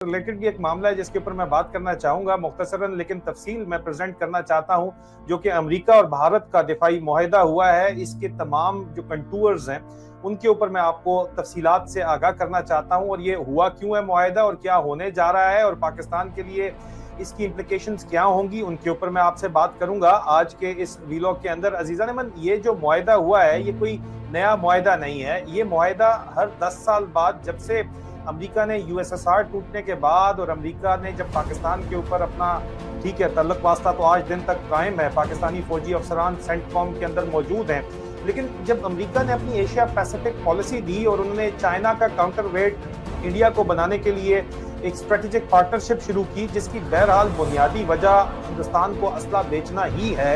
Related भी एक मामला है जिसके ऊपर मैं बात करना चाहूंगा मुख्तसरन, लेकिन तफसील मैं प्रेजेंट करना चाहता हूं, जो कि अमेरिका और भारत का दिफाई मुआहिदा हुआ है। इसके तमाम जो कंटूर्स हैं उनके ऊपर मैं आपको तफसीलात से आगाह करना चाहता हूं, और ये हुआ क्यों है मुआहिदा और क्या होने जा रहा है और पाकिस्तान के लिए इसकी इम्प्लीकेशंस क्या होंगी, उनके ऊपर मैं आपसे बात करूंगा आज के इस वीलॉग के अंदर। अजीज़ान मन, ये जो मुआहिदा हुआ है ये कोई नया मुआहिदा नहीं है। ये मुआहिदा हर 10 साल बाद, जब से अमेरिका ने यूएसएसआर टूटने के बाद और अमेरिका ने जब पाकिस्तान के ऊपर अपना ठीक है तल्लुक वास्ता तो आज दिन तक कायम है, पाकिस्तानी फौजी अफसरान सेंटकॉम के अंदर मौजूद हैं, लेकिन जब अमेरिका ने अपनी एशिया पैसिफिक पॉलिसी दी और उन्होंने चाइना का काउंटर वेट इंडिया को बनाने के लिए एक स्ट्रेटेजिक पार्टनरशिप शुरू की, जिसकी बहरहाल बुनियादी वजह हिंदुस्तान को असला बेचना ही है,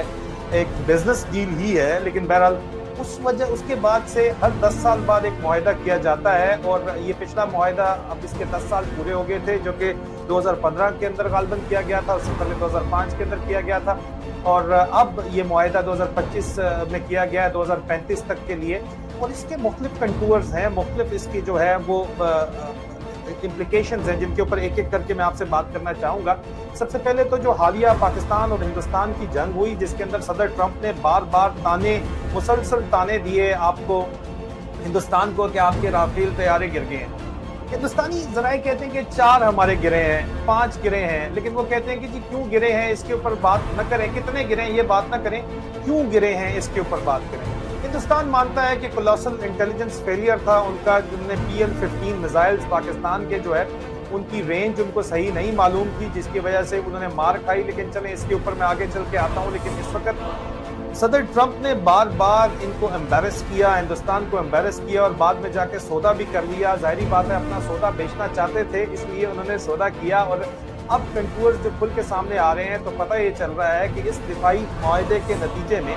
एक बिजनेस डील ही है, लेकिन बहरहाल उसके बाद से हर 10 साल बाद एक मुआहिदा किया जाता है। और ये पिछला मुआहिदा, अब इसके 10 साल पूरे हो गए थे, जो कि 2015 के अंदर गालबन किया गया था, उससे पहले 2005 के अंदर किया गया था, और अब ये मुआहिदा 2025 में किया गया है 2035 तक के लिए। और इसके मुख्तलिफ कंटूर्स हैं, मुख्तलिफ इसकी जो है वो इम्प्लीकेशंस हैं, जिनके ऊपर एक एक करके मैं आपसे बात करना चाहूंगा। सबसे पहले तो जो हालिया पाकिस्तान और हिंदुस्तान की जंग हुई, जिसके अंदर सदर ट्रंप ने बार बार मुसलसल ताने दिए आपको, हिंदुस्तान को, कि आपके राफेल तैयारे गिर गए हैं। हिंदुस्तानी जराए कहते हैं कि 4 हमारे गिरे हैं, 5 गिरे हैं, लेकिन वो कहते हैं कि जी क्यों गिरे हैं इसके ऊपर बात न करें, कितने गिरे हैं ये बात न करें, क्यों गिरे हैं इसके ऊपर बात करें। हिंदुस्तान मानता है कि कोलोसल इंटेलिजेंस फेलियर था उनका, जिनने PL-15 मिसाइल्स पाकिस्तान के जो है उनकी रेंज उनको सही नहीं मालूम थी, जिसकी वजह से उन्होंने मार खाई। लेकिन चलें इसके ऊपर मैं आगे चल के आता हूँ। लेकिन इस वक्त सदर ट्रंप ने बार बार इनको एम्बेरस किया, हिंदुस्तान को एम्बेरस किया, और बाद में जाके सौदा भी कर लिया। जाहिर बात है, अपना सौदा बेचना चाहते थे, इसलिए उन्होंने सौदा किया। और अब कंटूर्स जो खुल के सामने आ रहे हैं तो पता ये चल रहा है कि इस दिफाई मुआहिदे के नतीजे में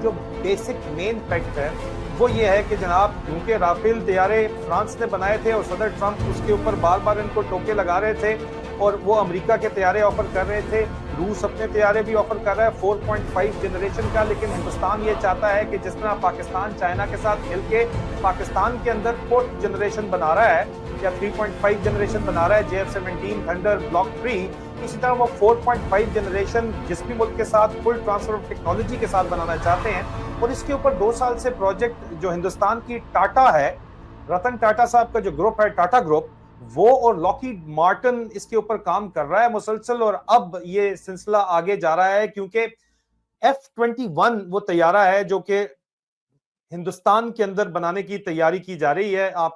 जो बेसिक मेन फैक्ट है वो ये है कि जनाब, क्योंकि राफेल तैयारे फ्रांस ने बनाए थे और सदर ट्रंप उसके ऊपर बार बार इनको टोके लगा रहे थे, और वो अमेरिका के तैयारे ऑफर कर रहे थे, रूस अपने तैयारे भी ऑफर कर रहा है 4.5 जनरेशन का। लेकिन हिंदुस्तान ये चाहता है कि जिस तरह पाकिस्तान चाइना के साथ मिल के पाकिस्तान के अंदर 4th जनरेशन बना रहा है या 3.5 जनरेशन बना रहा है JF-17 थंडर ब्लॉक 3, इसी तरह वो 4.5 जनरेशन जिस भी मुल्क के साथ फुल ट्रांसफर ऑफ टेक्नोलॉजी के साथ बनाना चाहते हैं। और इसके ऊपर 2 साल से प्रोजेक्ट जो हिंदुस्तान की टाटा है, रतन टाटा साहब का जो ग्रुप है टाटा ग्रुप, वो और लॉकहीड मार्टिन इसके ऊपर काम कर रहा है मुसलसल। और अब ये सिलसिला आगे जा रहा है क्योंकि F-21 वो तैयारा है जो कि हिंदुस्तान के अंदर बनाने की तैयारी की जा रही है। आप